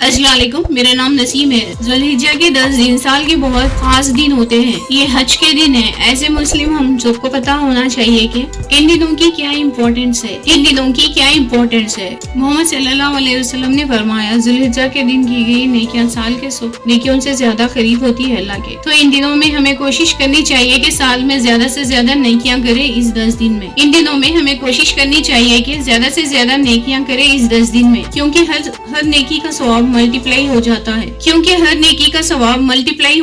السلام علیکم، میرا نام نسیم ہے۔ ذوالحجہ کے 10 دن سال کے بہت خاص دن ہوتے ہیں۔ یہ حج کے دن ہے۔ ایسے مسلم ہم سب کو پتا ہونا چاہیے کہ ان دنوں کی کیا امپورٹنس ہے۔ محمد صلی اللہ علیہ وسلم نے فرمایا، ذوالحجہ کے دن کی گئی نیکیاں سال کے نیکیوں سے زیادہ قریب ہوتی ہے اللہ کے۔ تو ان دنوں میں ہمیں کوشش کرنی چاہیے کہ سال میں زیادہ سے زیادہ نیکیاں کرے اس 10 دن میں۔ ان دنوں میں ہمیں کوشش کرنی چاہیے کہ زیادہ سے زیادہ نیکیاں کرے اس 10 دن میں، کیونکہ ہر نیکی کا ثواب ملٹیپلائی ہو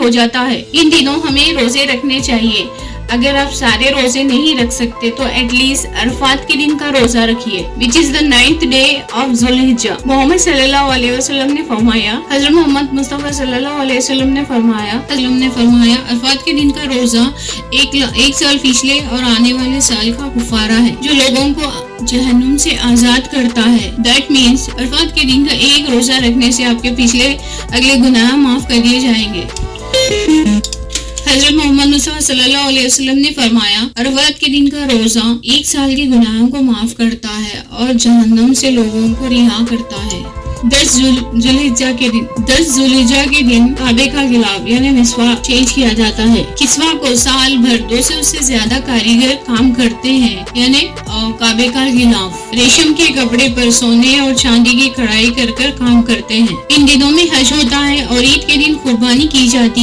جاتا ہے۔ ان دنوں ہمیں روزے رکھنے چاہیے۔ اگر آپ سارے روزے نہیں رکھ سکتے تو ایٹ لیسٹ عرفات کے دن کا روزہ رکھیے، which is the 9th day of ذوالحجہ۔ محمد صلی اللہ علیہ وسلم نے فرمایا، حضرت محمد مصطفیٰ صلی اللہ علیہ وسلم نے فرمایا عرفات کے دن کا روزہ ایک سال پچھلے اور آنے والے سال کا کفارہ ہے، جو لوگوں کو جہنم سے آزاد کرتا ہے۔ That means عرفات کے دن کا ایک روزہ رکھنے سے آپ کے اگلے گناہ معاف کر دیے جائیں گے۔ حضرت محمد مصطفیٰ صلی اللہ علیہ وسلم نے فرمایا، عرفات کے دن کا روزہ ایک سال کے گناہوں کو معاف کرتا ہے اور جہنم سے لوگوں کو رہا کرتا ہے۔ 10 ذوالحجہ کے دن کعبے کا غلاف یعنی مسواک چینج کیا جاتا ہے۔ کسوہ کو سال بھر 200 سے زیادہ کاریگر کام کرتے ہیں، یعنی کعبے کا غلاف ریشم کے کپڑے پر سونے اور چاندی کی کڑھائی کر کام کرتے ہیں۔ ان دنوں میں حج ہوتا ہے اور عید کے دن قربانی کی جاتی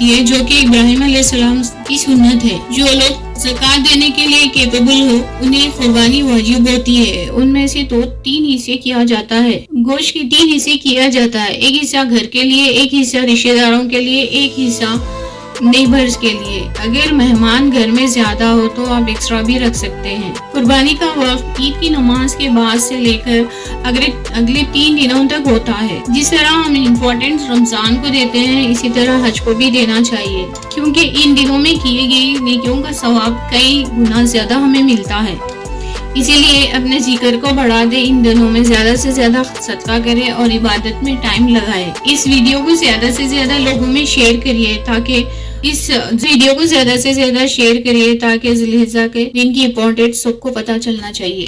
ہے، جو کہ ابراہیم علیہ السلام کی سنت ہے۔ جو لوگ زکوٰۃ دینے کے لیے کیپیبل ہو انہیں قربانی واجب ہوتی ہے۔ ان میں سے 3 حصے کیا جاتا ہے۔ گوشت کے 3 حصے کیا جاتا ہے، ایک حصہ گھر کے لیے، ایک حصہ رشتہ داروں کے لیے، ایک حصہ نیبرز کے لیے۔ اگر مہمان گھر میں زیادہ ہو تو آپ ایکسٹرا بھی رکھ سکتے ہیں۔ قربانی کا وقت عید کی نماز کے بعد سے لے کر اگلے 3 دنوں تک ہوتا ہے۔ جس طرح ہم امپورٹنس رمضان کو دیتے ہیں، اسی طرح حج کو بھی دینا چاہیے، کیونکہ ان دنوں میں کیے گئی نیکیوں کا ثواب کئی گنا زیادہ ہمیں ملتا ہے۔ اسی لیے اپنے ذکر کو بڑھا دے، ان دنوں میں زیادہ سے زیادہ صدقہ کرے اور عبادت میں ٹائم لگائے۔ اس ویڈیو کو زیادہ سے زیادہ لوگوں میں شیئر کریے تاکہ ذوالحجہ کے دن کی امپورٹنس سب کو پتہ چلنا چاہیے۔